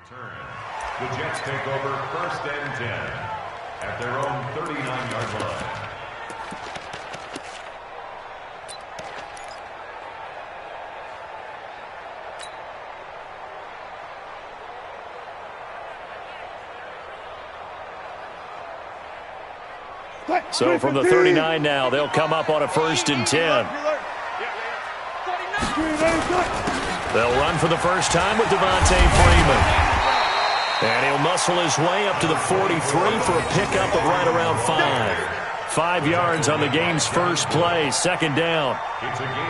The Jets take over 1st and 10 at their own 39-yard line. So from the 39 now, they'll come up on a 1st and 10. They'll run for the first time with Devontae Freeman. And he'll muscle his way up to the 43 for a pickup of right around 5. 5 yards on the game's first play, 2nd down.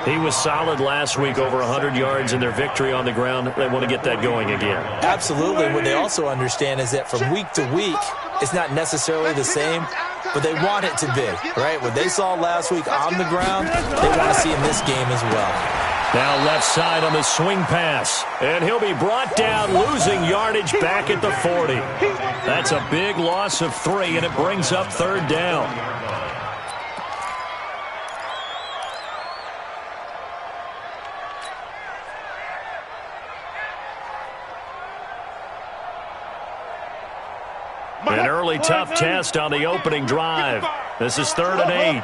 He was solid last week, over 100 yards in their victory on the ground. They want to get that going again. Absolutely. What they also understand is that from week to week, it's not necessarily the same, but they want it to be, right? What they saw last week on the ground, they want to see in this game as well. Now left side on the swing pass, and he'll be brought down, losing yardage back at the 40. That's a big loss of 3, and it brings up 3rd down. An early tough test on the opening drive. This is 3rd and 8.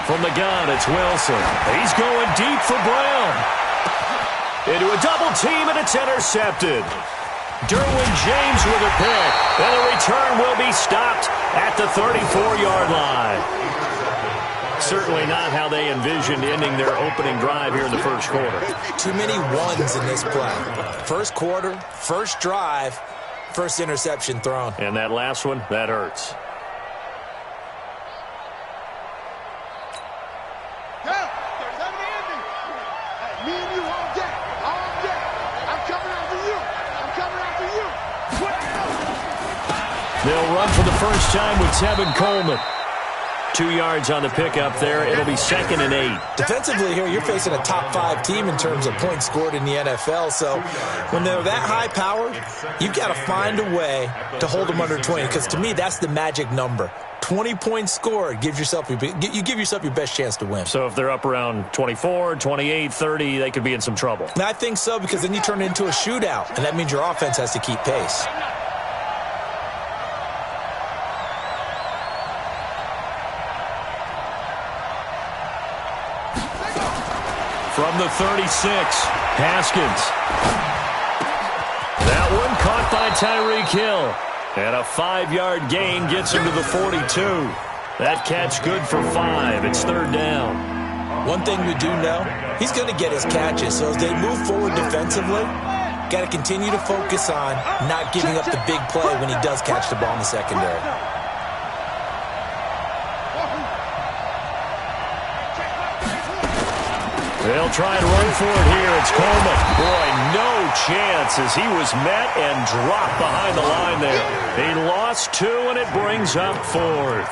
From the gun, it's Wilson. He's going deep for Brown. Into a double team, and it's intercepted. Derwin James with a pick. And the return will be stopped at the 34-yard line. Certainly not how they envisioned ending their opening drive here in the first quarter. Too many ones in this play. First quarter, first drive, first interception thrown. And that last one, that hurts. They'll run for the first time with Tevin Coleman. 2 yards on the pickup there. It'll be 2nd and 8. Defensively here, you're facing a top 5 team in terms of points scored in the NFL. So when they're that high powered, you've got to find a way to hold them under 20. Because to me, that's the magic number. 20 points scored gives yourself you give yourself your best chance to win. So if they're up around 24, 28, 30, they could be in some trouble. And I think so, because then you turn it into a shootout, and that means your offense has to keep pace. From the 36, Haskins. That one caught by Tyreek Hill. And a 5-yard gain gets him to the 42. That catch good for 5. It's 3rd down. One thing we do know, he's going to get his catches. So as they move forward defensively, got to continue to focus on not giving up the big play when he does catch the ball in the secondary. They'll try and run for it here. It's Coleman. Boy, no chance as he was met and dropped behind the line there. He lost 2, and it brings up 4th.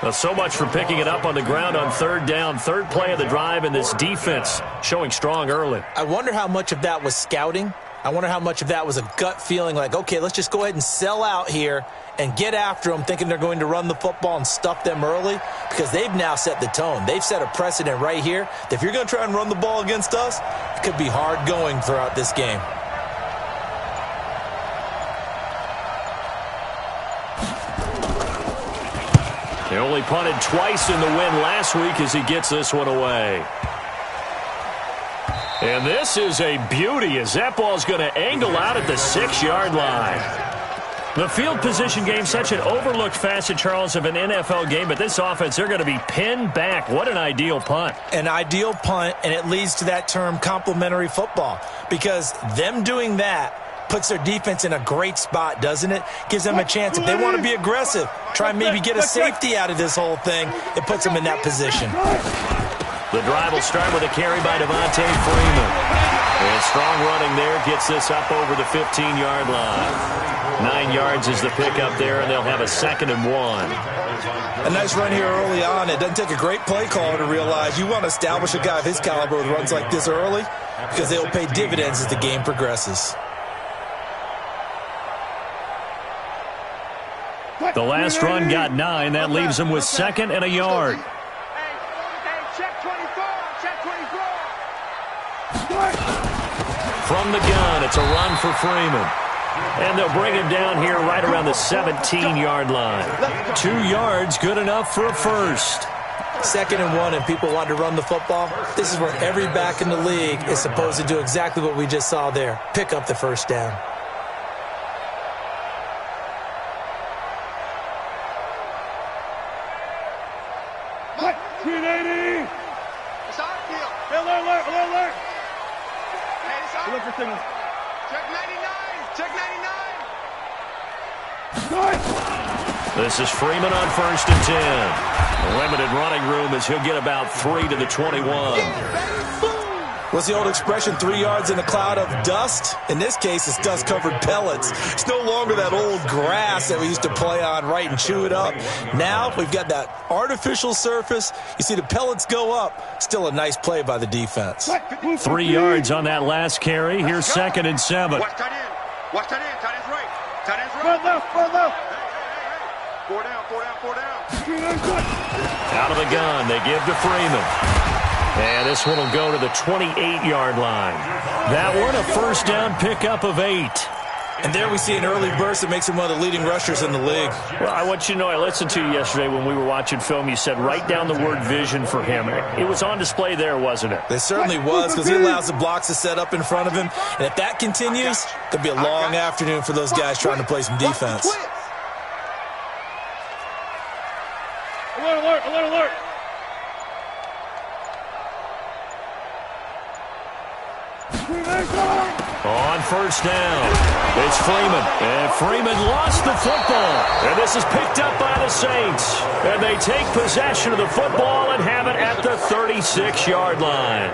Well, so much for picking it up on the ground on 3rd down. 3rd play of the drive, and this defense showing strong early. I wonder how much of that was scouting. I wonder how much of that was a gut feeling like, okay, let's just go ahead and sell out here and get after them, thinking they're going to run the football and stuff them early, because they've now set the tone. They've set a precedent right here that if you're going to try and run the ball against us, it could be hard going throughout this game. He only punted twice in the win last week as he gets this one away. And this is a beauty as that ball's going to angle out at the 6-yard line. The field position game, such an overlooked facet, Charles, of an NFL game, but this offense, they're going to be pinned back. What an ideal punt. An ideal punt, and it leads to that term complementary football, because them doing that puts their defense in a great spot, doesn't it? Gives them a chance. If they want to be aggressive, try and maybe get a safety out of this whole thing, it puts them in that position. The drive will start with a carry by Devontae Freeman. And strong running there gets this up over the 15-yard line. 9 yards is the pickup there, and they'll have a 2nd and 1. A nice run here early on. It doesn't take a great play caller to realize you want to establish a guy of his caliber with runs like this early, because they will pay dividends as the game progresses. The last run got 9. That leaves him with 2nd and a yard. Check 24. Check 24. From the gun, it's a run for Freeman. And they'll bring him down here right around the 17-yard line. 2 yards, good enough for a first. 2nd and 1, and people want to run the football. This is where every back in the league is supposed to do exactly what we just saw there. Pick up the first down. Alert. Hey, it's on. Look for signal. Check 99. Check 99. This is Freeman on 1st and 10. Limited running room as he'll get about 3 to the 21. What's the old expression, 3 yards in a cloud of dust? In this case, it's dust-covered pellets. It's no longer that old grass that we used to play on, right, and chew it up. Now we've got that artificial surface. You see the pellets go up. Still a nice play by the defense. 3 yards on that last carry. Here's 2nd and 7. Watch tight end. Watch tight end. Tight end's right. Tight end's right. Four left. Four down. Out of the gun, they give to Freeman. And this one will go to the 28-yard line. That one, a first down pickup of 8. And there we see an early burst that makes him one of the leading rushers in the league. Well, I want you to know, I listened to you yesterday when we were watching film. You said write down the word vision for him. It was on display there, wasn't it? It certainly was, because he allows the blocks to set up in front of him. And if that continues, it'll be a long afternoon for those guys trying to play some defense. Alert. On first down, it's Freeman. And Freeman lost the football. And this is picked up by the Saints. And they take possession of the football and have it at the 36-yard line.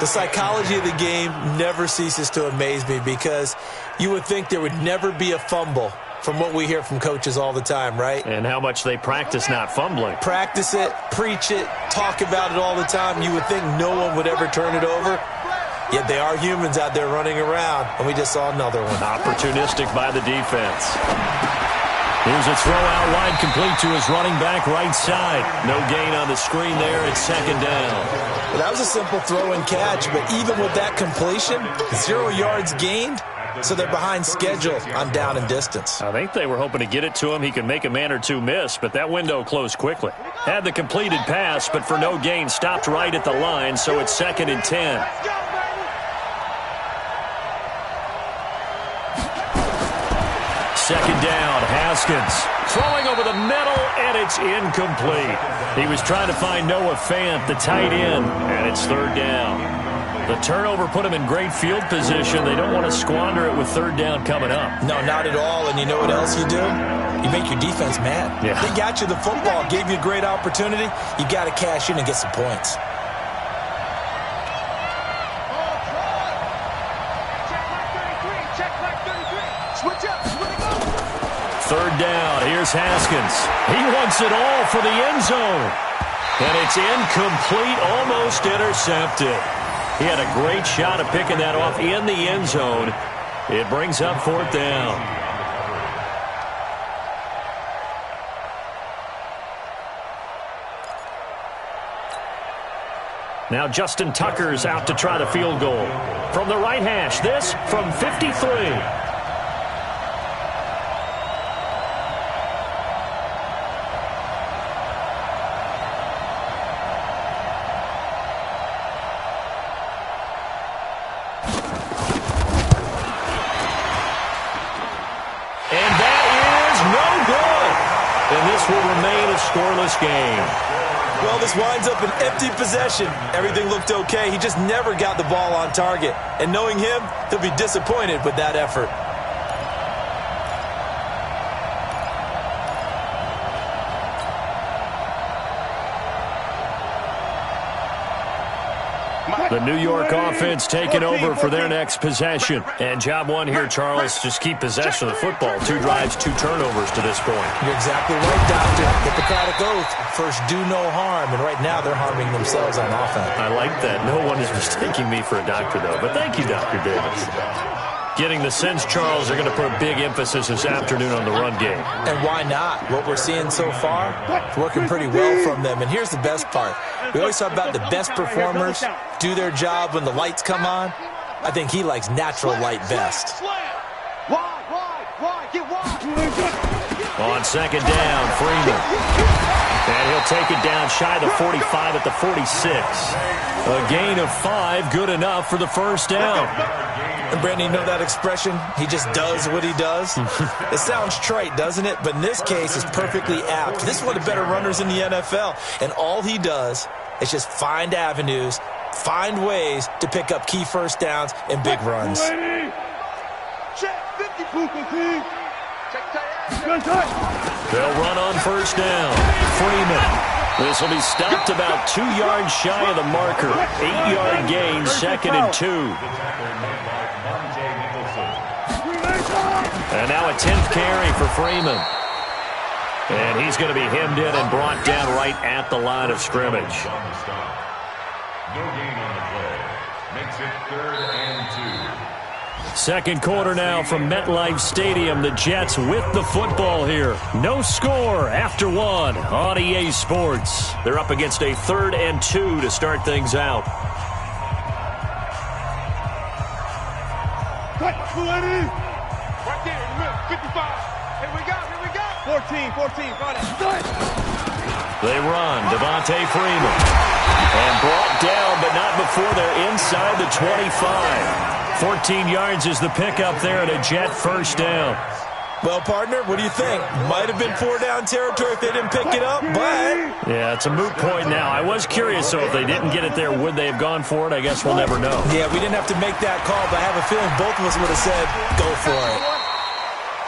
The psychology of the game never ceases to amaze me, because you would think there would never be a fumble from what we hear from coaches all the time, right? And how much they practice not fumbling. Practice it, preach it, talk about it all the time. You would think no one would ever turn it over. Yet they are humans out there running around, and we just saw another one. Opportunistic by the defense. Here's a throw out wide, complete to his running back right side. No gain on the screen there. It's 2nd down. Well, that was a simple throw and catch, but even with that completion, 0 yards gained, so they're behind schedule on down and distance. I think they were hoping to get it to him. He could make a man or two miss, but that window closed quickly. Had the completed pass, but for no gain, stopped right at the line, so it's 2nd and 10. Second down, Haskins throwing over the middle, and it's incomplete. He was trying to find Noah Fant, the tight end, and it's 3rd down. The turnover put him in great field position. They don't want to squander it with 3rd down coming up. No, not at all. And you know what else you do? You make your defense mad. Yeah. They got you the football, gave you a great opportunity. You got to cash in and get some points. Switch up. 3rd down. Here's Haskins. He wants it all for the end zone. And it's incomplete, almost intercepted. He had a great shot at picking that off in the end zone. It brings up 4th down. Now Justin Tucker's out to try the field goal. From the right hash, this from 53. Will remain a scoreless game. Well, this winds up an empty possession. Everything looked okay. He just never got the ball on target. And knowing him, he'll be disappointed with that effort. The New York offense taking over for their next possession. And job one here, Charles, just keep possession of the football. 2 drives, 2 turnovers to this point. You're exactly right, Doctor. Hippocratic oath. First, do no harm. And right now, they're harming themselves on offense. I like that. No one is mistaking me for a doctor, though. But thank you, Dr. Davis. Getting the sense, Charles, they're going to put a big emphasis this afternoon on the run game. And why not? What we're seeing so far, it's working pretty well from them. And here's the best part. We always talk about the best performers do their job when the lights come on. I think he likes natural light best. On second down, Freeman. And he'll take it down shy of the 45 at the 46. A gain of 5, good enough for the first down. And Brandon, you know that expression? He just does what he does? It sounds trite, doesn't it? But in this case, it's perfectly apt. This is one of the better runners in the NFL. And all he does is just find avenues, find ways to pick up key first downs and big runs. They'll run on first down. Freeman. This will be stopped about 2 yards shy of the marker. 8-yard gain, 2nd and 2. And now a 10th carry for Freeman. And he's going to be hemmed in and brought down right at the line of scrimmage. No gain on the play. Makes it 3rd and 2. Second quarter now from MetLife Stadium. The Jets with the football here. No score after 1 on EA Sports. They're up against a 3rd and 2 to start things out. Right there, 55. Here we go. 14, got it. They run. Devontae Freeman. And brought down, but not before they're inside the 25. 14 yards is the pickup there at a Jet first down. Well, partner, what do you think? Might have been 4-down territory if they didn't pick it up, but... Yeah, it's a moot point now. I was curious, so if they didn't get it there, would they have gone for it? I guess we'll never know. Yeah, we didn't have to make that call, but I have a feeling both of us would have said, go for it.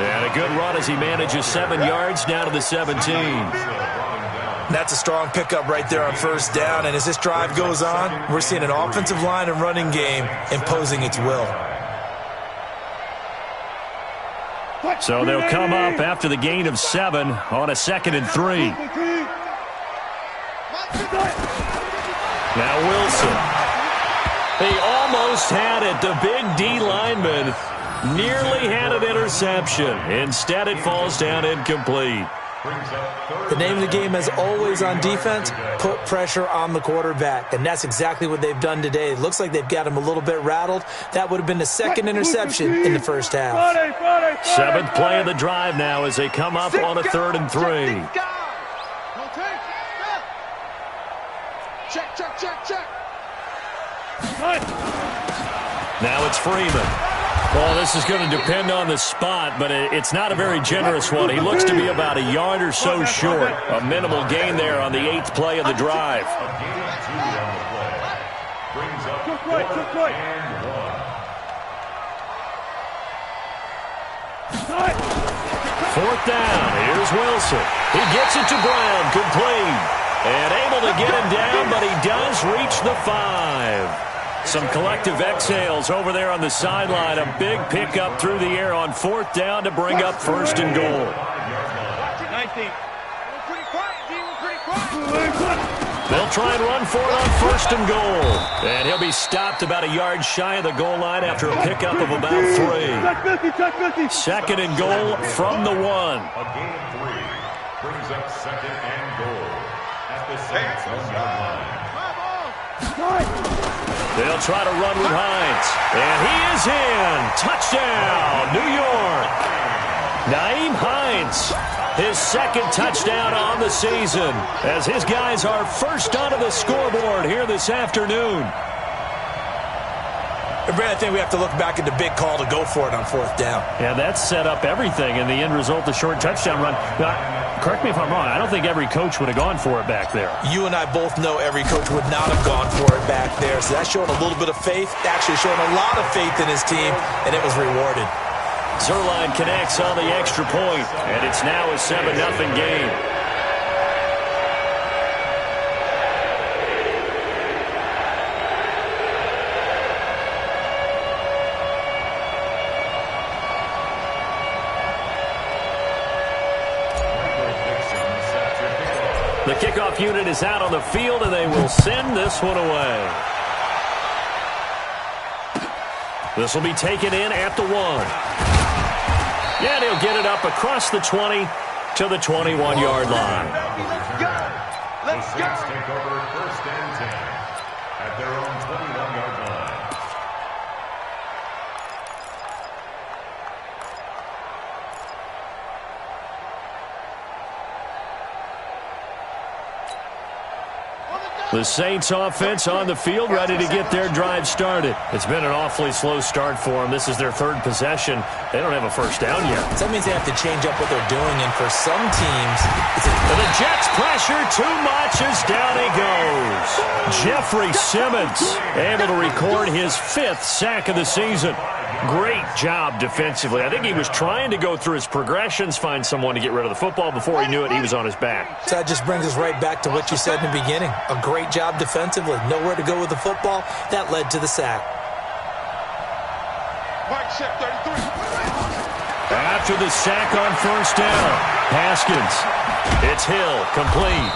And a good run as he manages 7 yards down to the 17. That's a strong pickup right there on first down. And as this drive goes on, we're seeing an offensive line and running game imposing its will. So they'll come up after the gain of 7 on a 2nd and 3. Now Wilson. He almost had it. The big D lineman nearly had an interception. Instead, it falls down incomplete. The name of the game is always on defense, put pressure on the quarterback. And that's exactly what they've done today. It looks like they've got him a little bit rattled. That would have been the 2nd interception in the first half. 7th play of the drive now as they come up on a 3rd and 3. Check. Now it's Freeman. Well, this is going to depend on the spot, but it's not a very generous one. He looks to be about a yard or so short. A minimal gain there on the 8th play of the drive. A gain of 2 on the play. Brings up 4th and 1. 4th down. Here's Wilson. He gets it to Brown. Complete. And able to get him down, but he does reach the 5. Some collective exhales over there on the sideline. A big pickup through the air on 4th down to bring up 1st and goal. 19. They'll try and run for it on 1st and goal. And he'll be stopped about a yard shy of the goal line after a pickup of about 3. 2nd and goal from the 1. A gain of 3. Brings up 2nd and goal at the Saints 1-yard line. They'll try to run with Hines. And he is in. Touchdown, New York. Nyheim Hines, his 2nd touchdown on the season, as his guys are first onto the scoreboard here this afternoon. And Brad, I think we have to look back at the big call to go for it on 4th down. Yeah, that set up everything in the end result, the short touchdown run. Now, correct me if I'm wrong, I don't think every coach would have gone for it back there. You and I both know every coach would not have gone for it back there. So that's showing a little bit of faith, actually showing a lot of faith in his team, and it was rewarded. Zuerlein connects on the extra point, and it's now a 7-0 game. The kickoff unit is out on the field, and they will send this one away. This will be taken in at the 1. And he'll get it up across the 20 to the 21-yard line. The Saints take over 1st and 10 at their own 21-yard line. The Saints offense on the field, ready to get their drive started. It's been an awfully slow start for them. This is their 3rd possession. They don't have a first down yet. So that means they have to change up what they're doing, and for some teams, the Jets pressure too much as down he goes. Jeffrey Simmons able to record his 5th sack of the season. Great job defensively. I think he was trying to go through his progressions, find someone to get rid of the football. Before he knew it, he was on his back. So that just brings us right back to what you said in the beginning. A great job defensively. Nowhere to go with the football. That led to the sack. After the sack on 1st down, Haskins. It's Hill, complete.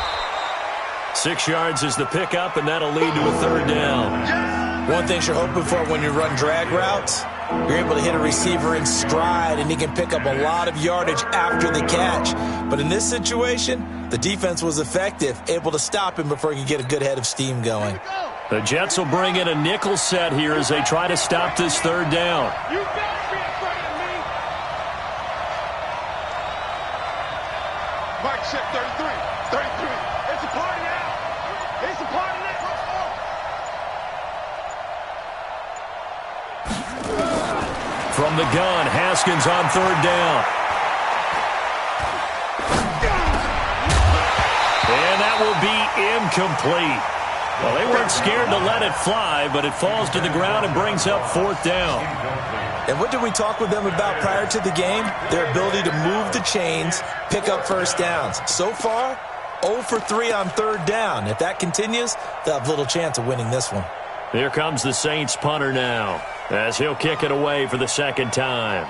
6 yards is the pickup, and that'll lead to a 3rd down. One thing you're hoping for when you run drag routes, you're able to hit a receiver in stride, and he can pick up a lot of yardage after the catch. But in this situation, the defense was effective, able to stop him before he could get a good head of steam going. The Jets will bring in a nickel set here as they try to stop this 3rd down. You better be afraid of me. Mike check 33. 33. It's a party now. It's a party now. From the gun, Haskins on 3rd down. And that will be incomplete. Well, they weren't scared to let it fly, but it falls to the ground and brings up 4th down. And what did we talk with them about prior to the game? Their ability to move the chains, pick up first downs. So far, 0 for 3 on 3rd down. If that continues, they'll have little chance of winning this one. Here comes the Saints punter now, as he'll kick it away for the 2nd time.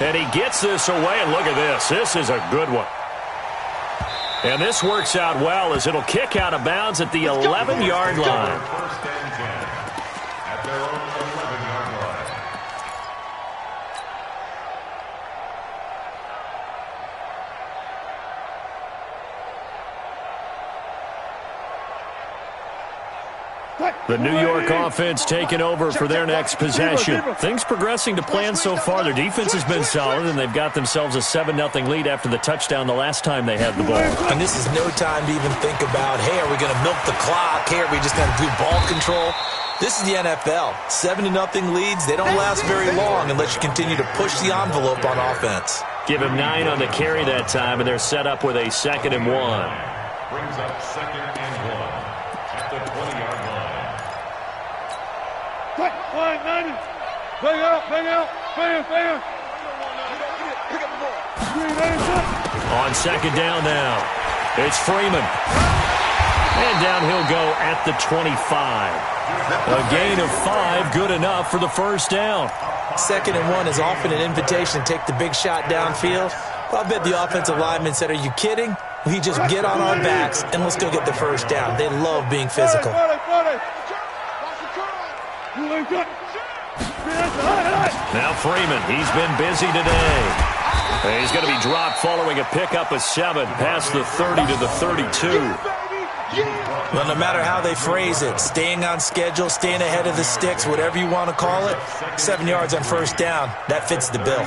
And he gets this away, and look at this. This is a good one. And this works out well as it'll kick out of bounds at the 11-yard line. 1st and 10 at their own 11-yard line. The New York offense taking over for their next possession. Things progressing to plan so far. Their defense has been solid, and they've got themselves a 7-0 lead after the touchdown the last time they had the ball. And this is no time to even think about, hey, are we going to milk the clock? Hey, are we just going to do ball control? This is the NFL. 7-0 leads, they don't last very long unless you continue to push the envelope on offense. Give him 9 on the carry that time, and they're set up with a 2nd and 1. Brings up 2nd and 1 at the 20-yard line. Bang out, bang out, bang. Pick up the ball. On 2nd down now, it's Freeman. And down he'll go at the 25. A gain of 5, good enough for the 1st down. 2nd and 1 is often an invitation to take the big shot downfield. Well, I bet the offensive lineman said, are you kidding? We just get on our backs and let's go get the 1st down. They love being physical. Now Freeman, he's been busy today. And he's going to be dropped following a pickup of 7 past the 30 to the 32. Well, no matter how they phrase it, staying on schedule, staying ahead of the sticks, whatever you want to call it, 7 yards on 1st down, that fits the bill.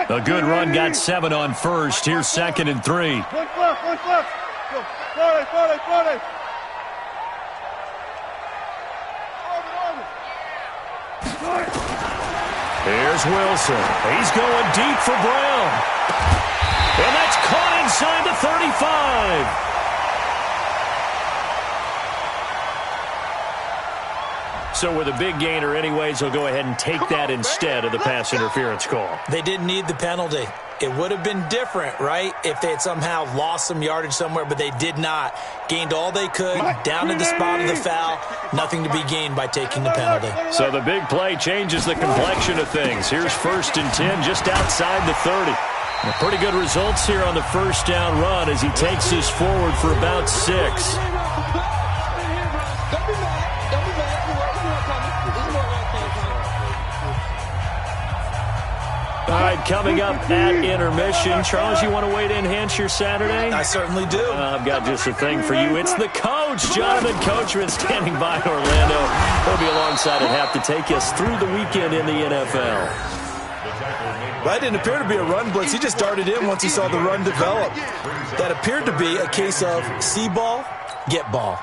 A good run got 7 on 1st. Here's 2nd and 3. One left. Go. 40. Here's Wilson. He's going deep for Brown. And that's caught inside the 35. So with a big gainer anyways, he'll go ahead and take that instead of the pass interference call. They didn't need the penalty. It would have been different, right, if they had somehow lost some yardage somewhere, but they did not. Gained all they could, down to the spot of the foul. Nothing to be gained by taking the penalty. So the big play changes the complexion of things. Here's 1st and 10 just outside the 30. Well, pretty good results here on the first down run as he takes this forward for about 6. All right, coming up at intermission. Charles, you want to wait to enhance your Saturday? I certainly do. I've got just a thing for you. It's the coach, Jonathan Coachman, standing by in Orlando. He'll be alongside at half to take us through the weekend in the NFL. That didn't appear to be a run blitz. He just darted in once he saw the run develop. That appeared to be a case of see ball, get ball.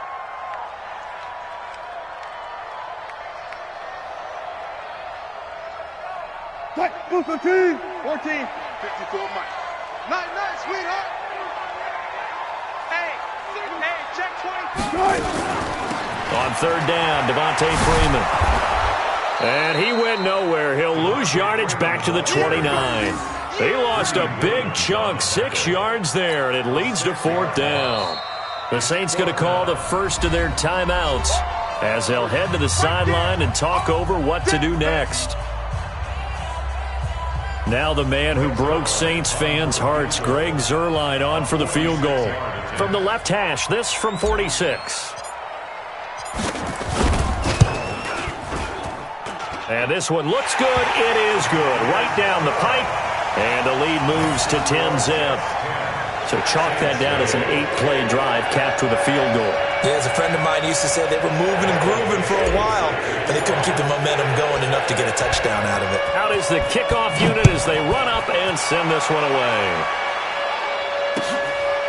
Move 15. 14. 54 Mike. Nice, sweetheart. Hey, check 24. On third down, Devontae Freeman. And he went nowhere. He'll lose yardage back to the 29. He lost a big chunk, 6 yards there, and it leads to fourth down. The Saints going to call the first of their timeouts as they'll head to the sideline and talk over what to do next. Now the man who broke Saints fans' hearts, Greg Zuerlein, on for the field goal. From the left hash, this from 46. And this one looks good. It is good. Right down the pipe. And the lead moves to 10-zip. So chalk that down as an 8-play drive capped with a field goal. Yeah, as a friend of mine used to say, they were moving and grooving for a while, but they couldn't keep the momentum going enough to get a touchdown out of it. Out is the kickoff unit as they run up and send this one away.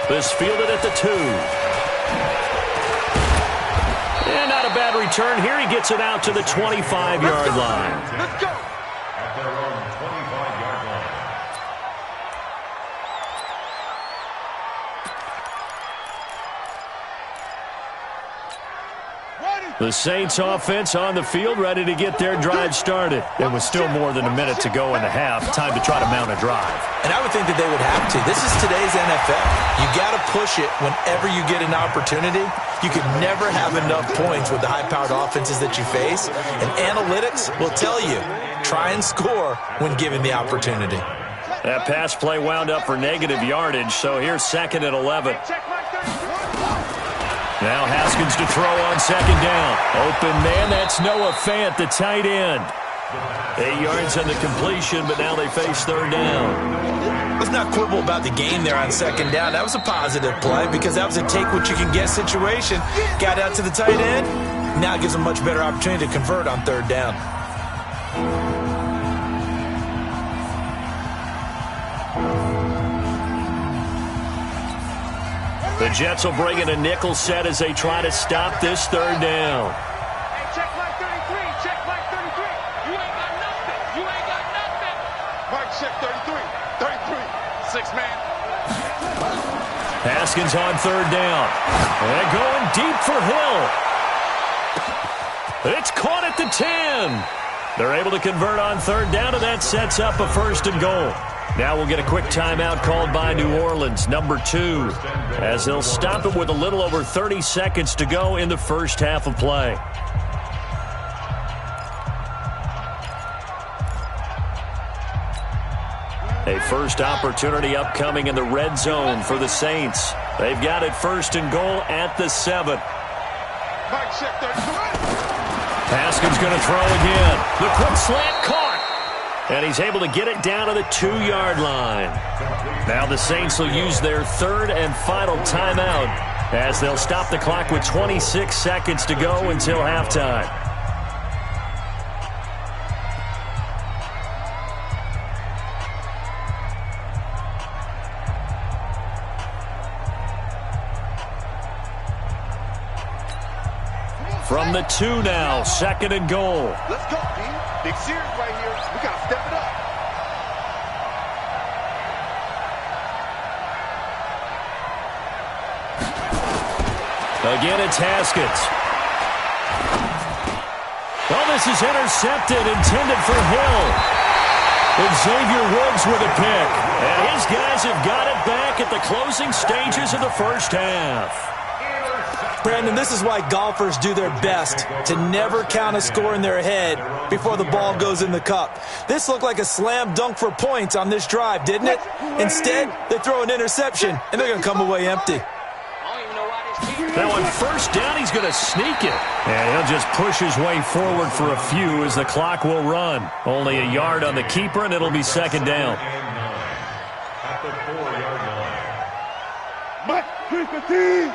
This fielded at the 2. And not a bad return here. He gets it out to the 25-yard line. Let's go. At their own 25-yard line. The Saints offense on the field, ready to get their drive started. It was still more than a minute to go in the half. Time to try to mount a drive. And I would think that they would have to. This is today's NFL. You got to push it whenever you get an opportunity. You can never have enough points with the high-powered offenses that you face. And analytics will tell you, try and score when given the opportunity. That pass play wound up for negative yardage, so here's 2nd and 11. Now Haskins to throw on 2nd down. Open man, that's Noah Fant, the tight end. 8 yards on the completion, but now they face 3rd down. Let's not quibble about the game there on 2nd down. That was a positive play because that was a take-what-you-can-get situation. Got out to the tight end. Now it gives them a much better opportunity to convert on 3rd down. The Jets will bring in a nickel set as they try to stop this 3rd down. Hey, check Mike 33. Check Mike 33. You ain't got nothing. You ain't got nothing. Mike, check 33. 33. 6 man. Haskins on 3rd down. And going deep for Hill. It's caught at the 10. They're able to convert on 3rd down, and that sets up a 1st and goal. Now we'll get a quick timeout called by New Orleans, number 2, as they'll stop it with a little over 30 seconds to go in the first half of play. A first opportunity upcoming in the red zone for the Saints. They've got it 1st and goal at the 7. Mike, check 33. Haskins going to throw again. The quick slant caught. And he's able to get it down to the 2-yard line. Now the Saints will use their 3rd and final timeout as they'll stop the clock with 26 seconds to go until halftime. From the 2 now, 2nd and goal. Let's go, D. Big series right here. We got to step it up. Again, it's Haskins. Well, this is intercepted, intended for Hill. And Xavier Woods with a pick. And his guys have got it back at the closing stages of the first half. Brandon, this is why golfers do their best to never count a score in their head before the ball goes in the cup. This looked like a slam dunk for points on this drive, didn't it? Instead, they throw an interception, and they're going to come away empty. Now on first down, he's going to sneak it. And he'll just push his way forward for a few as the clock will run. Only a yard on the keeper, and it'll be second down. At the 4-yard line. Mike, 15.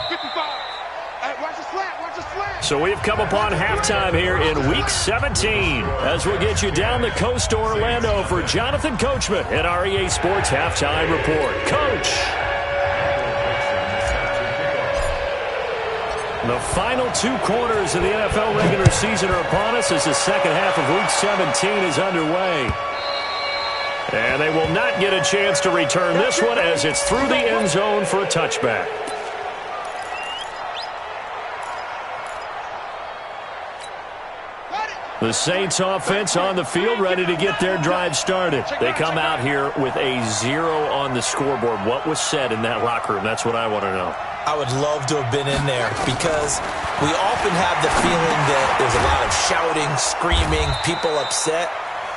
55. Watch the slant, watch the slant. So we've come upon halftime here in Week 17 as we'll get you down the coast to Orlando for Jonathan Coachman at our EA Sports Halftime Report. Coach. The final 2 quarters of the NFL regular season are upon us as the second half of Week 17 is underway. And they will not get a chance to return this one as it's through the end zone for a touchback. The Saints offense on the field ready to get their drive started. They come out here with a 0 on the scoreboard. What was said in that locker room? That's what I want to know. I would love to have been in there because we often have the feeling that there's a lot of shouting, screaming, people upset.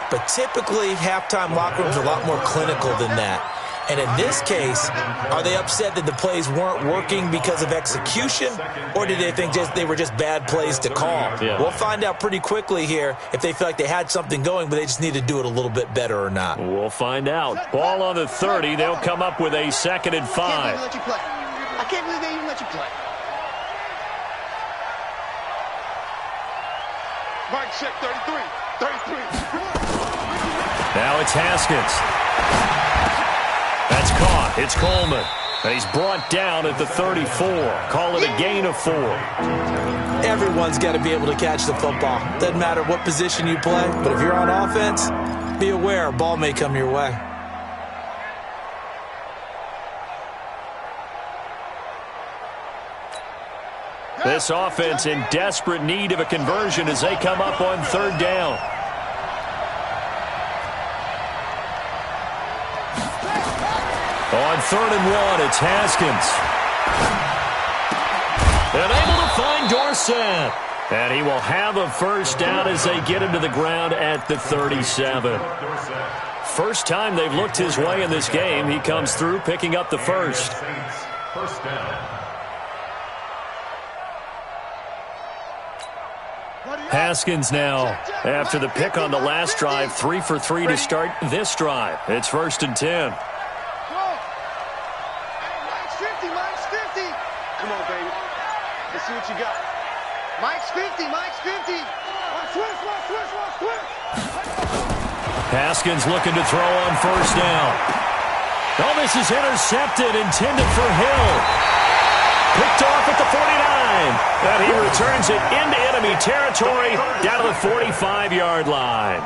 But typically, halftime locker rooms are a lot more clinical than that. And in this case, are they upset that the plays weren't working because of execution? Or did they think they were just bad plays to call? Yeah. We'll find out pretty quickly here if they feel like they had something going, but they just need to do it a little bit better or not. We'll find out. Ball on the 30. They'll come up with a 2nd and 5. I can't believe they even let you play. Mike, check 33. 33. Now it's Haskins. That's caught. It's Coleman. And he's brought down at the 34. Call it a gain of 4. Everyone's got to be able to catch the football. Doesn't matter what position you play, but if you're on offense, be aware a ball may come your way. This offense in desperate need of a conversion as they come up on 3rd down. On 3rd and 1, it's Haskins. And able to find Dorsett. And he will have a first down as they get him to the ground at the 37. First time they've looked his way in this game. He comes through picking up the first. First down. Haskins now, after the pick on the last drive, 3 for 3 to start this drive. It's 1st and 10. Mike's 50. Come on, baby. Let's see what you got. Mike's 50. Watch switch. Haskins looking to throw on 1st down. Oh, this is intercepted, intended for Hill. Picked off at the 49. And he returns it into enemy territory down to the 45-yard line.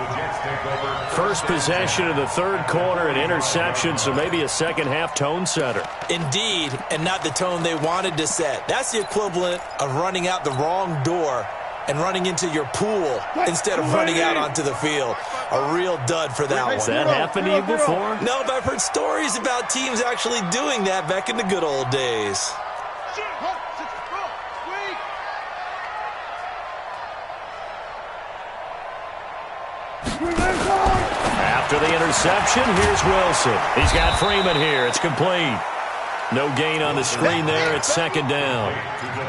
First possession of the 3rd quarter, an interception, so maybe a second-half tone setter. Indeed, and not the tone they wanted to set. That's the equivalent of running out the wrong door and running into your pool instead of running out onto the field. A real dud for that one. Has that happened to you before? No, but I've heard stories about teams actually doing that back in the good old days. After the interception, here's Wilson. He's got Freeman here. It's complete. No gain on the screen there. It's 2nd down.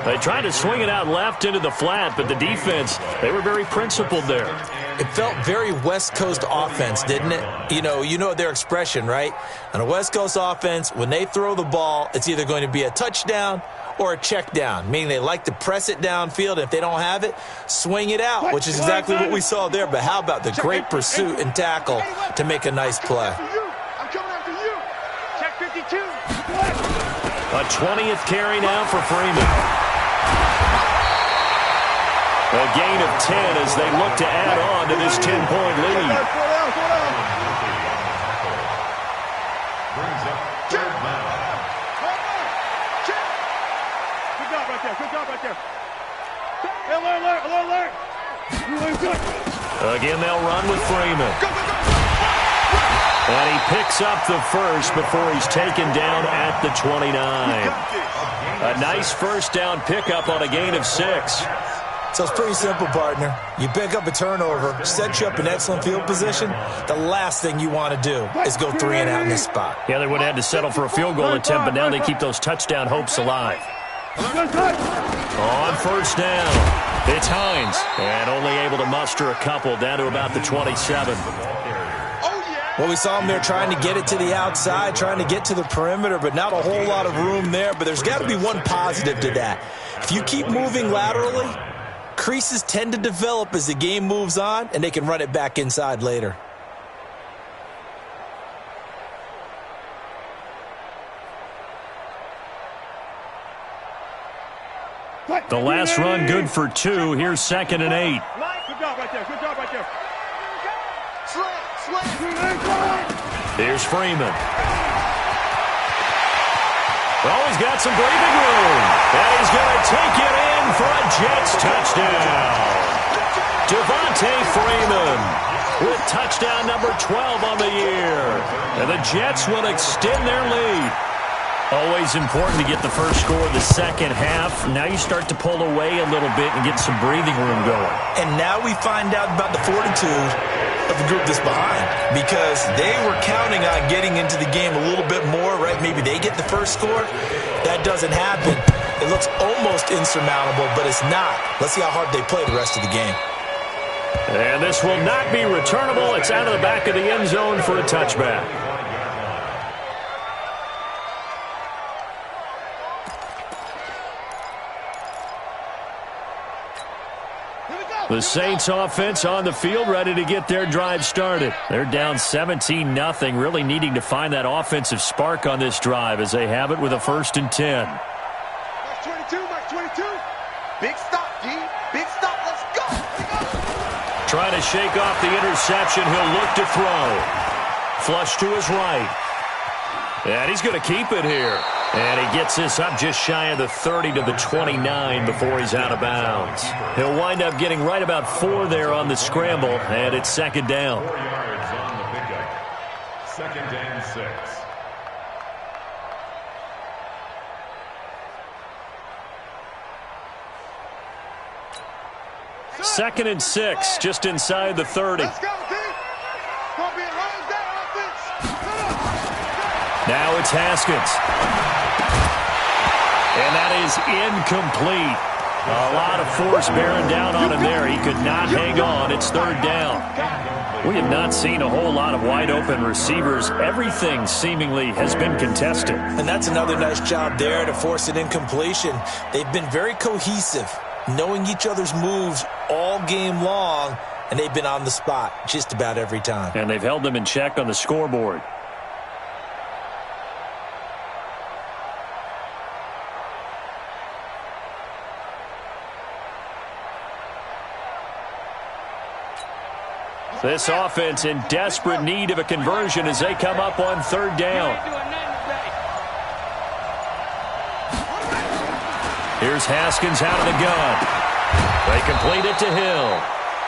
They tried to swing it out left into the flat, but the defense, they were very principled there. It felt very West Coast offense, didn't it? You know their expression, right? On a West Coast offense, when they throw the ball, it's either going to be a touchdown or a check down, meaning they like to press it downfield. If they don't have it, swing it out, which is exactly what we saw there. But how about the great pursuit and tackle to make a nice play? I'm coming after you. Check 52. A 20th carry now for Freeman. A gain of 10 as they look to add on to this 10-point lead. Brings up 3rd down. Good job right there. Alert. Again, they'll run with Freeman. Go. And he picks up the first before he's taken down at the 29. A nice first down pickup on a gain of 6. So it's pretty simple, partner. You pick up a turnover, set you up in excellent field position. The last thing you want to do is go 3 and out in this spot. Yeah, they would have had to settle for a field goal attempt, but now they keep those touchdown hopes alive. On first down, it's Hines. And only able to muster a couple down to about the 27. Well, we saw him there trying to get it to the outside, trying to get to the perimeter, but not a whole lot of room there. But there's got to be one positive to that. If you keep moving laterally, creases tend to develop as the game moves on, and they can run it back inside later. The last run good for 2. Here's 2nd and 8. Good job right there. Good job right there. Here's Freeman. Oh, he's got some breathing room. And he's going to take it in for a Jets touchdown. Devontae Freeman with touchdown number 12 on the year. And the Jets will extend their lead. Always important to get the first score of the second half. Now you start to pull away a little bit and get some breathing room going. And now we find out about the fortitude of the group that's behind, because they were counting on getting into the game a little bit more, right? Maybe they get the first score. That doesn't happen. It looks almost insurmountable, but it's not. Let's see how hard they play the rest of the game. And this will not be returnable. It's out of the back of the end zone for a touchback. The Saints offense on the field, ready to get their drive started. They're down 17-0, really needing to find that offensive spark on this drive as they have it with a 1st and 10. Mark 22, Mark 22. Big stop, D. Big stop. Let's go. Trying to shake off the interception. He'll look to throw. Flush to his right. And he's going to keep it here. And he gets this up just shy of the 30 to the 29 before he's out of bounds. He'll wind up getting right about 4 there on the scramble, and it's 2nd down. 4 yards on the pickup. 2nd and 6. 2nd and 6, just inside the 30. Let's go, D. Don't be lying down offense. Now it's Haskins. And that is incomplete. A lot of force bearing down on him there. He could not hang on. It's 3rd down. We have not seen a whole lot of wide open receivers. Everything seemingly has been contested. And that's another nice job there to force an incompletion. They've been very cohesive, knowing each other's moves all game long, and they've been on the spot just about every time. And they've held them in check on the scoreboard. This offense in desperate need of a conversion as they come up on 3rd down. Here's Haskins out of the gun. They complete it to Hill.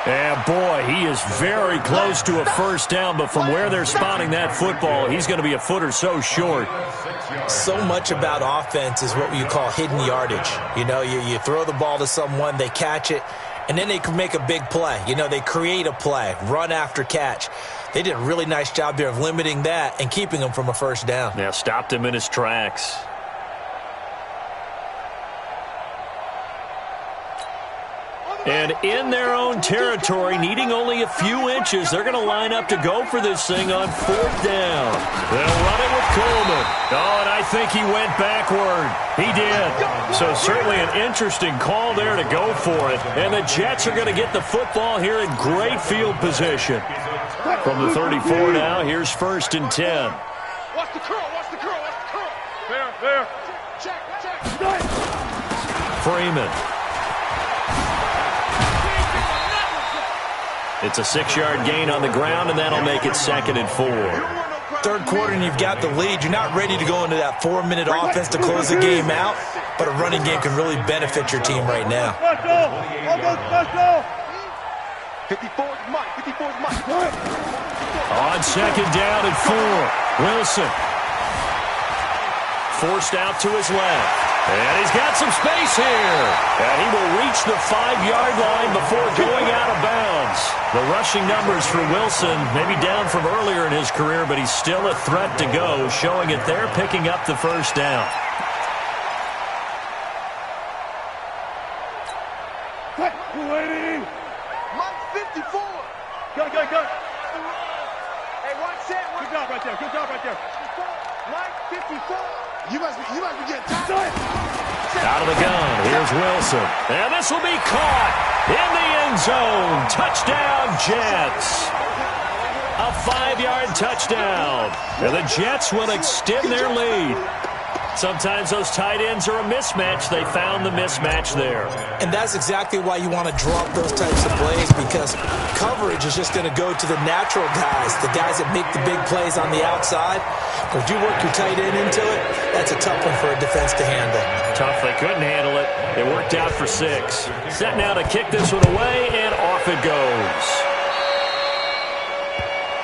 And boy, he is very close to a 1st down, but from where they're spotting that football, he's going to be a foot or so short. So much about offense is what you call hidden yardage. You know, you throw the ball to someone, they catch it, and then they can make a big play. You know, they create a play, run after catch. They did a really nice job there of limiting that and keeping him from a 1st down. Yeah, stopped him in his tracks. And in their own territory, needing only a few inches, they're going to line up to go for this thing on 4th down. They'll run it with Coleman. Oh, and I think he went backward. He did. So certainly an interesting call there to go for it. And the Jets are going to get the football here in great field position. From the 34 now, here's 1st and 10. Watch the curl, watch the curl, watch the curl. There. Check. Freeman. It's a 6-yard gain on the ground, and that'll make it 2nd and 4. 3rd quarter, and you've got the lead. You're not ready to go into that 4-minute offense to close the game out, but a running game can really benefit your team right now. 54 is Mike. 54 is Mike. On second down and 4, Wilson. Forced out to his left. And he's got some space here. And he will reach the 5-yard line before going out of bounds. The rushing numbers for Wilson maybe down from earlier in his career, but he's still a threat to go, showing it there, picking up the first down. Waiting. Mike 54. Go. Hey, watch that. Good job right there. Mike 54. You must be getting tired. Out of the gun, here's Wilson. And this will be caught in the end zone. Touchdown, Jets. A 5-yard touchdown. And the Jets will extend their lead. Sometimes those tight ends are a mismatch. They found the mismatch there. And that's exactly why you want to drop those types of plays, because coverage is just going to go to the natural guys, the guys that make the big plays on the outside. But if you work your tight end into it, that's a tough one for a defense to handle. Tough. They couldn't handle it. It worked out for 6. Set now to kick this one away, and off it goes.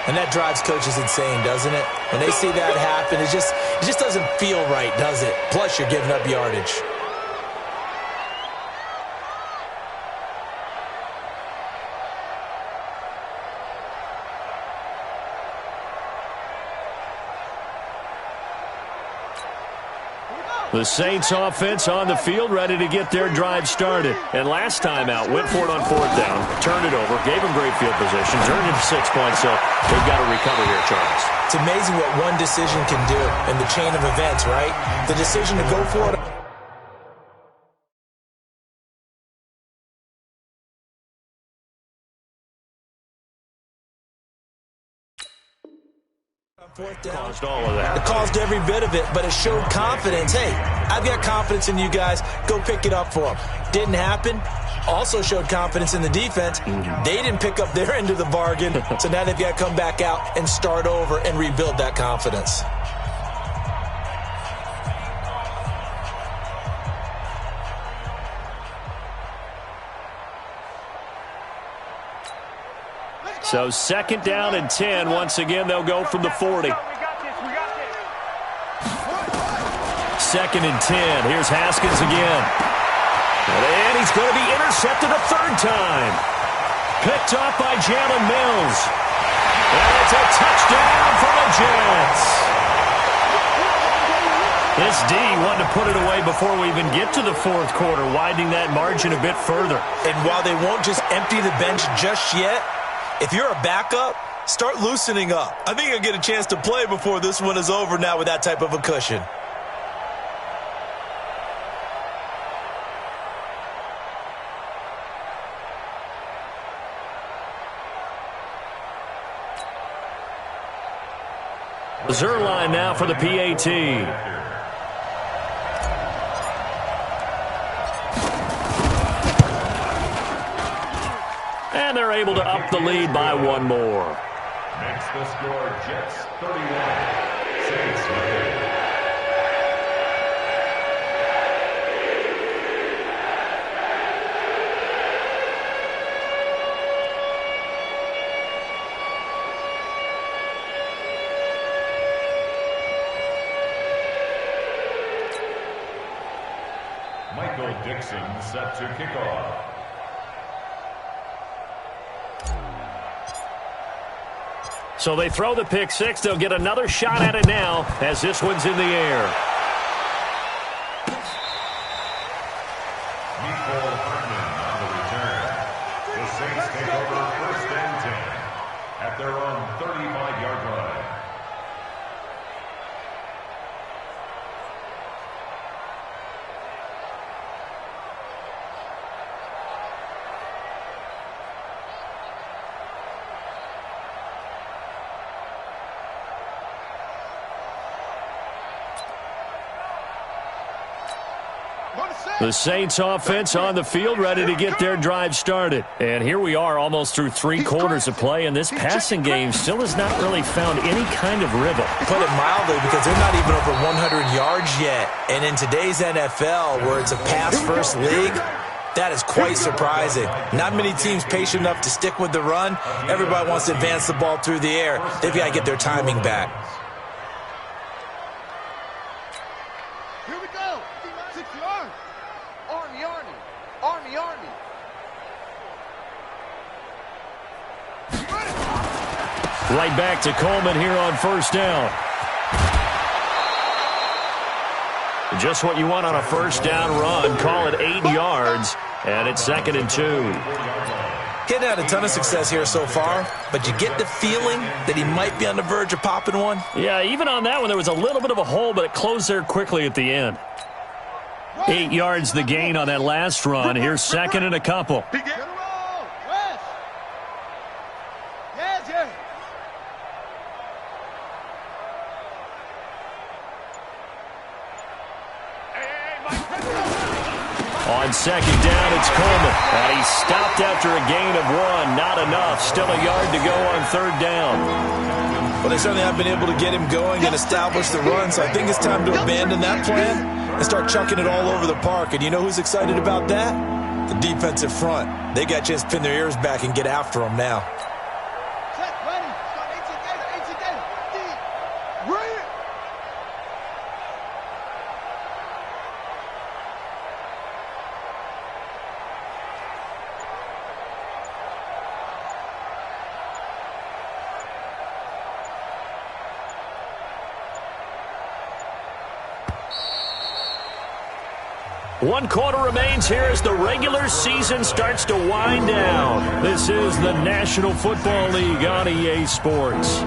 And that drives coaches insane, doesn't it? When they see that happen, it just doesn't feel right, does it? Plus, you're giving up yardage. The Saints offense on the field, ready to get their drive started. And last time out, went for it on 4th down, turned it over, gave them great field position, turned it to 6 points, so they've got to recover here, Charles. It's amazing what one decision can do in the chain of events, right? The decision to go for it. Caused all of that. It caused every bit of it, but it showed confidence. Hey, I've got confidence in you guys. Go pick it up for them. Didn't happen. Also showed confidence in the defense. They didn't pick up their end of the bargain, so now they've got to come back out and start over and rebuild that confidence. So 2nd down and 10. Once again, they'll go from the 40. 2nd and 10. Here's Haskins again. And he's going to be intercepted a 3rd time. Picked off by Jalen Mills. And it's a touchdown for the Jets. This D wanted to put it away before we even get to the 4th quarter, widening that margin a bit further. And while they won't just empty the bench just yet, if you're a backup, start loosening up. I think you'll get a chance to play before this one is over now with that type of a cushion. Zerline now for the PAT. And they're able to up the lead by 1 more. Makes the score Jets 31, Saints 30. Michael Dixon set to kick off. So they throw the pick 6. They'll get another shot at it now as this one's in the air. Nicole Hartman on the return. The Saints take over 1st and 10 at their own 35-yard line. The Saints offense on the field, ready to get their drive started. And here we are almost through 3 quarters of play, and this passing game still has not really found any kind of rhythm. Put it mildly, because they're not even over 100 yards yet. And in today's NFL, where it's a pass-first league, That is quite surprising. Not many teams patient enough to stick with the run. Everybody wants to advance the ball through the air. They've got to get their timing back. Here we go. 60 yards. Army, Army. Army, Army. Right back to Coleman here on first down. Just what you want on a first down run. Call it 8 yards, and it's 2nd and 2. Hitting had a ton of success here so far, but you get the feeling that he might be on the verge of popping one. Yeah, even on that one, there was a little bit of a hole, but it closed there quickly at the end. 8 yards the gain on that last run. Here's 2nd and a couple. On 2nd down, it's Coleman. And he stopped after a gain of 1. Not enough. Still a yard to go on 3rd down. Well, they certainly have been able to get him going and establish the run, so I think it's time to abandon that plan and start chucking it all over the park. And you know who's excited about that? The defensive front. They got a chance to pin their ears back and get after him now. One quarter remains here as the regular season starts to wind down. This is the National Football League on EA Sports.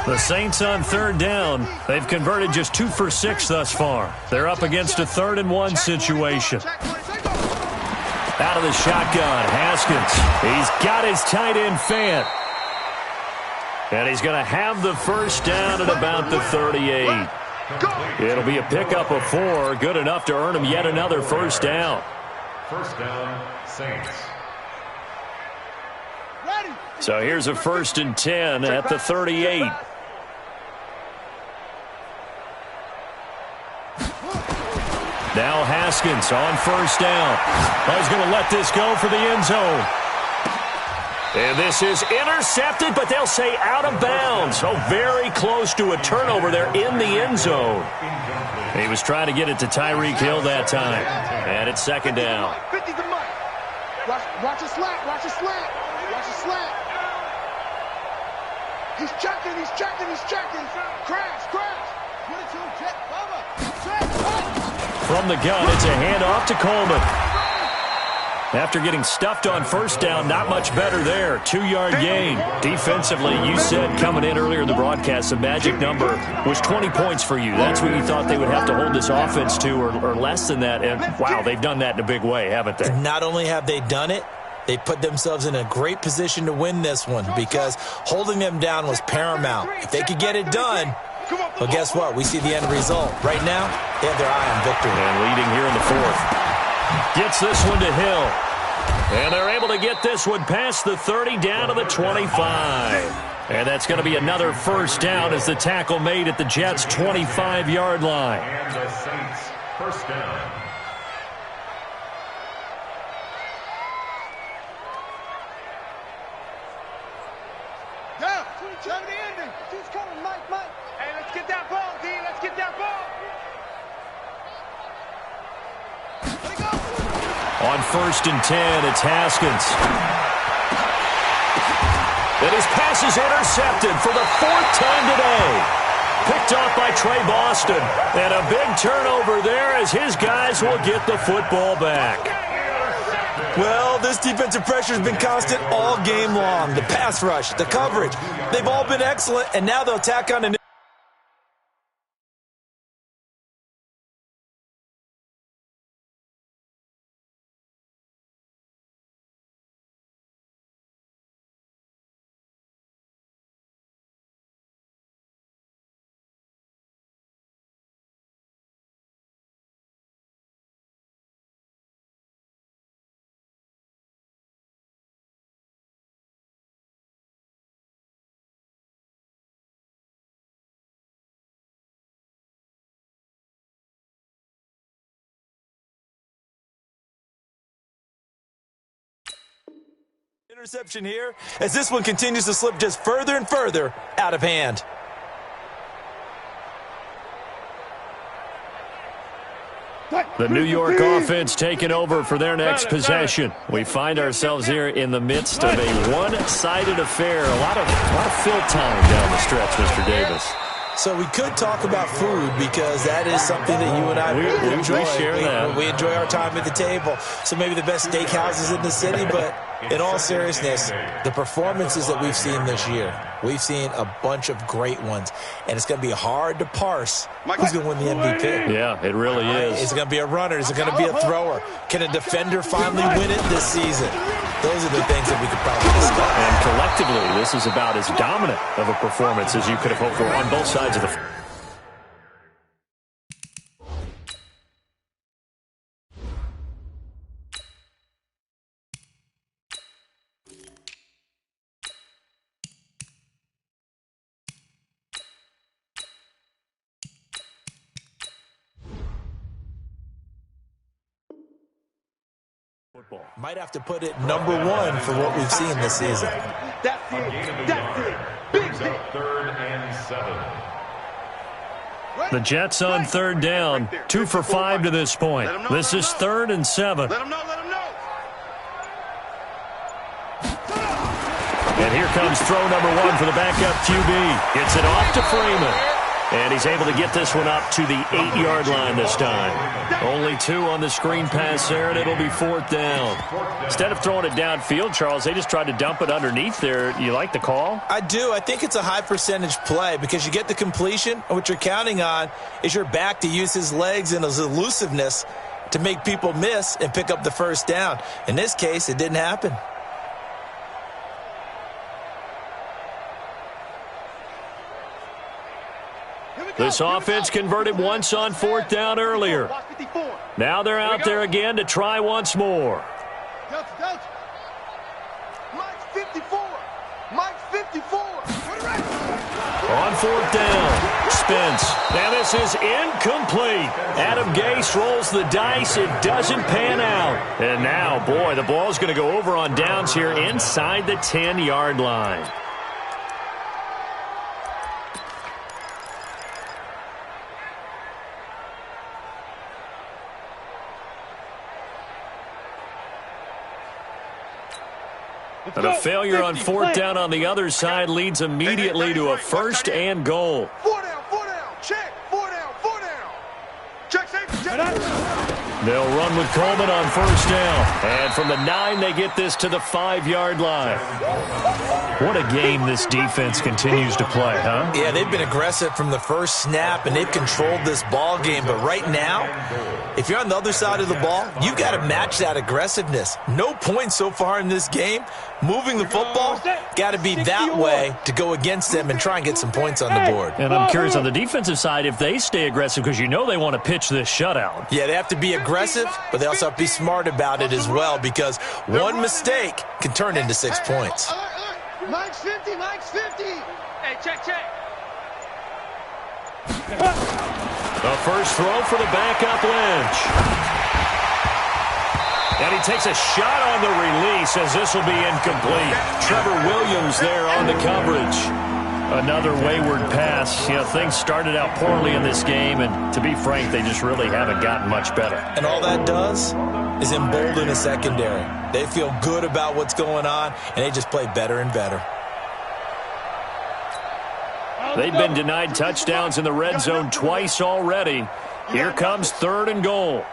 The Saints on 3rd down. They've converted just 2 for 6 thus far. They're up against a 3rd and 1 situation. Out of the shotgun, Haskins. He's got his tight end Fant. And he's going to have the first down at about the 38. It'll be a pickup of 4, good enough to earn him yet another first down. First down, Saints. So here's a 1st and 10 at the 38. Now Haskins on first down. He's going to let this go for the end zone. And this is intercepted, but they'll say out of bounds. So very close to a turnover there in the end zone. He was trying to get it to Tyreek Hill that time. And it's 2nd down. 50 to Mike. Watch a slant, watch a slant. Watch a slant. He's checking, he's checking, he's checking. Crash, crash. 22, check, cover. Check, From the gun, it's a handoff to Coleman. After getting stuffed on first down, not much better there. 2-yard gain. Defensively, you said coming in earlier in the broadcast, the magic number was 20 points for you. That's what you thought they would have to hold this offense to, or less than that. And, wow, they've done that in a big way, haven't they? Not only have they done it, they put themselves in a great position to win this one because holding them down was paramount. If they could get it done, well, guess what? We see the end result. Right now, they have their eye on victory. And leading here in the 4th. Gets this one to Hill. And they're able to get this one past the 30 down to the 25. And that's going to be another first down as the tackle made at the Jets' 25-yard line. And the Saints, first down. Hey, let's get that ball, D. Let's get that ball. On 1st and 10, it's Haskins. And his pass is intercepted for the 4th time today. Picked off by Trey Boston. And a big turnover there as his guys will get the football back. Well, this defensive pressure has been constant all game long. The pass rush, the coverage, they've all been excellent, and now they'll tack on an Interception here as this one continues to slip just further and further out of hand. The New York offense taking over for their next possession. We find ourselves here in the midst of a one-sided affair. A lot of fill time down the stretch, Mr. Davis. So we could talk about food because that is something that you and I really enjoy. We share that. We enjoy our time at the table. So maybe the best steakhouses in the city, but in all seriousness, the performances that we've seen this year, we've seen a bunch of great ones, and it's going to be hard to parse who's going to win the MVP. Yeah, it really is. Is it going to be a runner? Is it going to be a thrower? Can a defender finally win it this season? Those are the things that we could probably discuss. And collectively, this is about as dominant of a performance as you could have hoped for on both sides of the field. Might have to put it #1 for what we've seen this season. That's it. That's it. Big hit. 3rd and 7. The Jets on 3rd down, 2 for 5 to this point. This is 3rd and 7. Let him know. Let him know. And here comes throw #1 for the backup QB. Gets it off to Freeman. And he's able to get this one up to the 8-yard line this time. Only 2 on the screen pass there, and it'll be 4th down. Instead of throwing it downfield, Charles, they just tried to dump it underneath there. You like the call? I do. I think it's a high percentage play because you get the completion, and what you're counting on is your back to use his legs and his elusiveness to make people miss and pick up the first down. In this case, it didn't happen. This offense converted once on 4th down earlier. Now they're out there again to try once more. Mike's 54. Mike's 54. On 4th down, Spence. Now this is incomplete. Adam Gase rolls the dice. It doesn't pan out. And now, boy, the ball's going to go over on downs here inside the 10-yard line. And a failure on 4th down on the other side leads immediately to a 1st and goal. 4 down, 4 down. Check. 4 down, 4 down. Check safety, check. They'll run with Coleman on 1st down. And from the 9, they get this to the 5-yard line. What a game this defense continues to play, huh? Yeah, they've been aggressive from the first snap, and they've controlled this ball game. But right now, if you're on the other side of the ball, you've got to match that aggressiveness. No points so far in this game. Moving the football, got to be that way to go against them and try and get some points on the board. And I'm curious on the defensive side if they stay aggressive because you know they want to pitch this shutout. Yeah, they have to be aggressive, but they also have to be smart about it as well because one mistake can turn into 6 points. Mike's 50, Mike's 50. Hey, check. The first throw for the backup Lynch. And he takes a shot on the release as this will be incomplete. Trevor Williams there on the coverage. Another wayward pass. You know, things started out poorly in this game, and to be frank, they just really haven't gotten much better. And all that does is embolden a secondary. They feel good about what's going on, and they just play better and better. They've been denied touchdowns in the red zone twice already. Here comes 3rd and goal.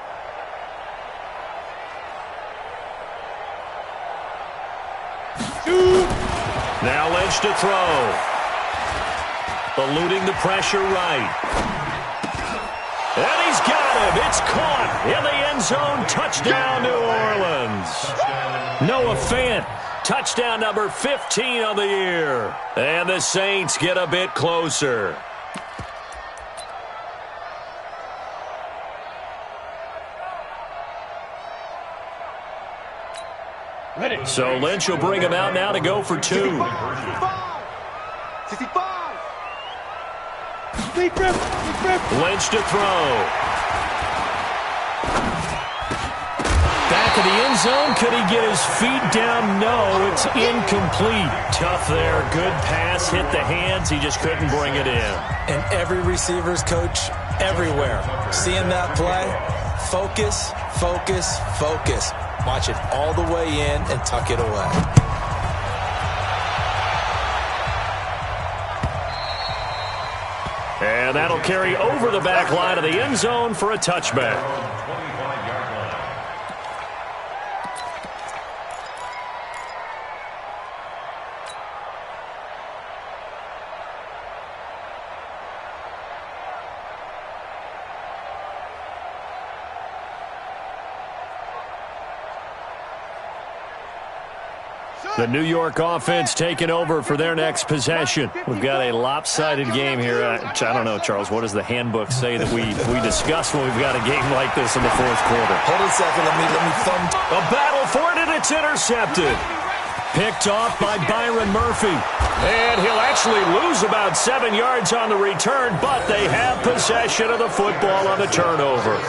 Now Lynch to throw. Eluding the pressure right. And he's got him. It's caught in the end zone. Touchdown, New Orleans. Noah Fant, touchdown number 15 on the year. And the Saints get a bit closer. So Lynch will bring him out now to go for 2. 65. Lynch to throw. Back back of the end zone. Could he get his feet down? No, it's incomplete. Tough there. Good pass. Hit the hands. He just couldn't bring it in. And every receiver's coach everywhere. Seeing that play, focus, focus, focus. Watch it all the way in and tuck it away. And that'll carry over the back line of the end zone for a touchback. The New York offense taking over for their next possession. We've got a lopsided game here. I don't know, Charles, what does the handbook say that we discuss when we've got a game like this in the fourth quarter? Hold a second. Let me thumb. A battle for it, and it's intercepted. Picked off by Byron Murphy. And he'll actually lose about 7 yards on the return, but they have possession of the football on the turnover.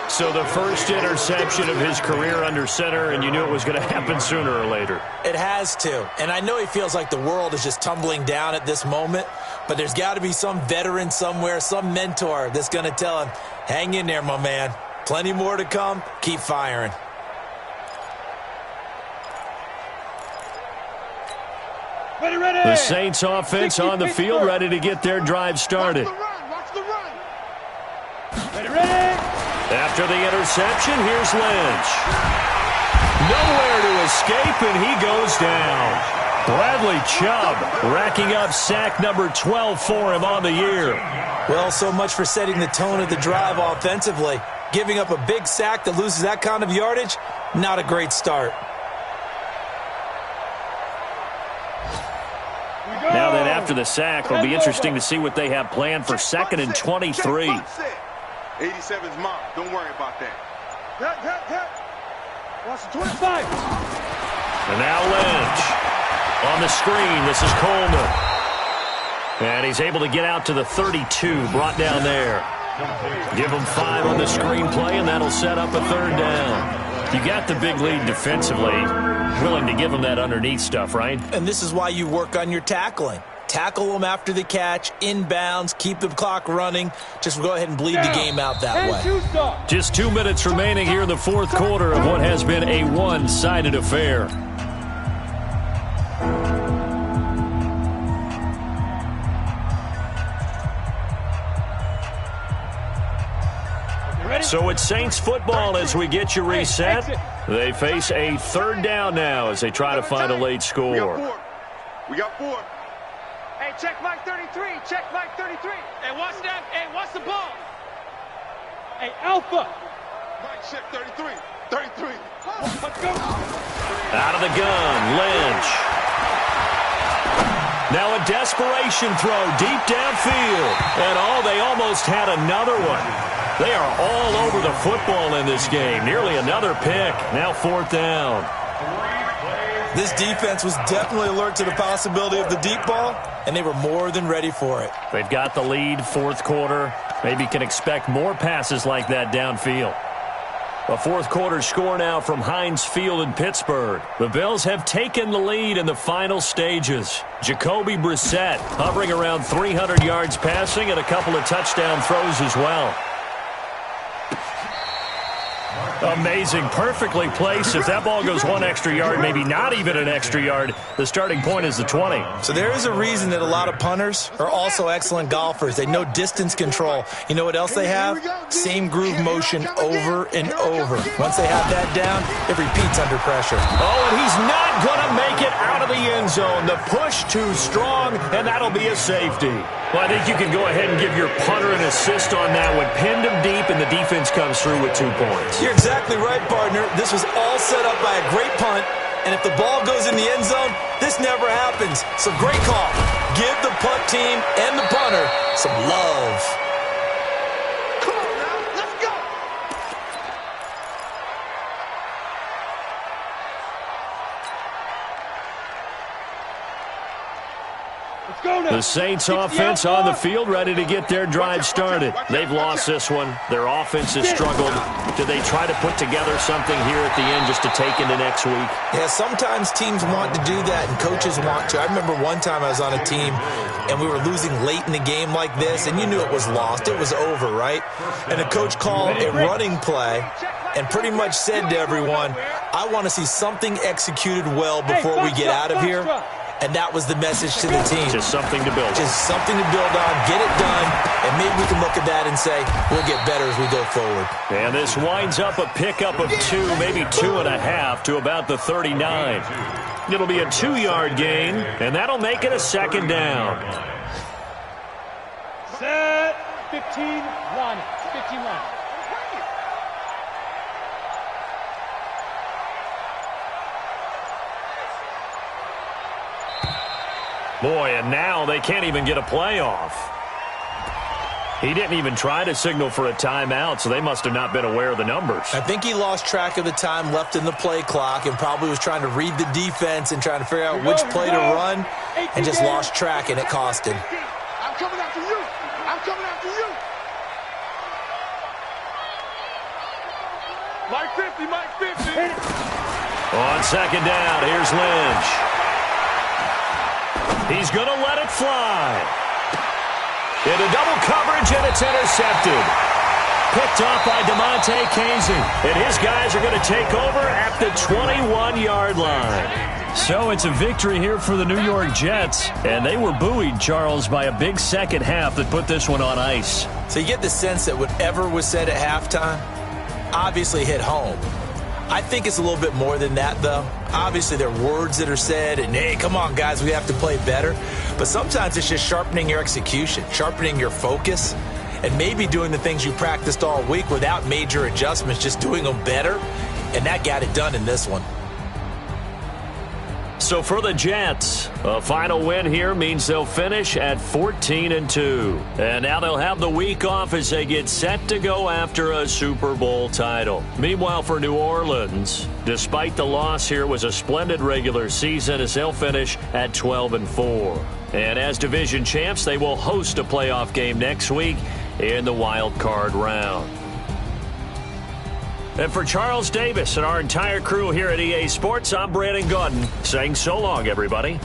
So the first interception of his career under center, and you knew it was going to happen sooner or later. It has to. And I know he feels like the world is just tumbling down at this moment, but there's got to be some veteran somewhere, some mentor that's going to tell him, hang in there, my man. Plenty more to come. Keep firing. Ready, ready. The Saints offense on the field, ready to get their drive started. Watch the run. Ready, ready. After the interception, here's Lynch. Nowhere to escape, and he goes down. Bradley Chubb racking up sack number 12 for him on the year. Well, so much for setting the tone of the drive offensively. Giving up a big sack that loses that kind of yardage, not a great start. Now then, after the sack, it'll be interesting to see what they have planned for 2nd and 23. 87's mom. Don't worry about that. Watch the 25. And now Lynch. On the screen, this is Coleman. And he's able to get out to the 32, brought down there. Give him 5 on the screenplay, and that'll set up a 3rd down. You got the big lead defensively. Willing to give him that underneath stuff, right? And this is why you work on your tackling. Tackle them after the catch, inbounds, keep the clock running. Just go ahead and bleed the game out that way. Just 2 minutes remaining here in the fourth quarter of what has been a one-sided affair. So it's Saints football as we get you reset. They face a 3rd down now as they try to find a late score. We got 4. Hey, check Mike 33. Check Mike 33. Hey, watch that. Hey, watch the ball. Hey, Alpha. Mike, check 33. 33. Let's go. Out of the gun, Lynch. Now a desperation throw deep downfield. And they almost had another one. They are all over the football in this game. Nearly another pick. Now 4th down. This defense was definitely alert to the possibility of the deep ball, and they were more than ready for it. They've got the lead, fourth quarter. Maybe can expect more passes like that downfield. A fourth quarter score now from Heinz Field in Pittsburgh. The Bills have taken the lead in the final stages. Jacoby Brissett hovering around 300 yards passing and a couple of touchdown throws as well. Amazing, perfectly placed. If that ball goes 1 extra yard, maybe not even an extra yard, the starting point is the 20. So there is a reason that a lot of punters are also excellent golfers. They know distance control. You know what else they have? Same groove motion over and over. Once they have that down, it repeats under pressure. Oh, and he's not going to make it out of the end zone. The push too strong, and that'll be a safety. Well, I think you can go ahead and give your punter an assist on that one. Pinned him deep, and the defense comes through with 2 points. You're exactly right, partner. This was all set up by a great punt, and if the ball goes in the end zone, this never happens. So great call. Give the punt team and the punter some love. Come on now, let's go. Let's The Saints offense on the field, ready to get their drive started. They've lost this one. Their offense has struggled. Do they try to put together something here at the end just to take into next week? Yeah, sometimes teams want to do that and coaches want to. I remember one time I was on a team and we were losing late in the game like this, and you knew it was lost. It was over, right? And the coach called a running play and pretty much said to everyone, I want to see something executed well before we get out of here. And that was the message to the team. Just something to build on. Just something to build on, get it done, and maybe we can look at that and say, we'll get better as we go forward. And this winds up a pickup of 2, maybe 2.5 to about the 39. It'll be a 2-yard gain, and that'll make it a second down. Set 15-1. 15-1. Boy, and now they can't even get a play off. He didn't even try to signal for a timeout, so they must have not been aware of the numbers. I think he lost track of the time left in the play clock and probably was trying to read the defense and trying to figure out which play to run and just lost track, and it cost him. I'm coming after you. I'm coming after you. Mike 50, Mike 50. On second down, here's Lynch. He's going to let it fly. Into double coverage, and it's intercepted. Picked off by DeMonte Casey. And his guys are going to take over at the 21-yard line. So it's a victory here for the New York Jets. And they were buoyed, Charles, by a big second half that put this one on ice. So you get the sense that whatever was said at halftime obviously hit home. I think it's a little bit more than that, though. Obviously, there are words that are said, and, hey, come on, guys, we have to play better. But sometimes it's just sharpening your execution, sharpening your focus, and maybe doing the things you practiced all week without major adjustments, just doing them better. And that got it done in this one. So for the Jets, a final win here means they'll finish at 14-2. And now they'll have the week off as they get set to go after a Super Bowl title. Meanwhile, for New Orleans, despite the loss here, was a splendid regular season as they'll finish at 12-4. And as division champs, they will host a playoff game next week in the wild card round. And for Charles Davis and our entire crew here at EA Sports, I'm Brandon Gaudin saying so long, everybody.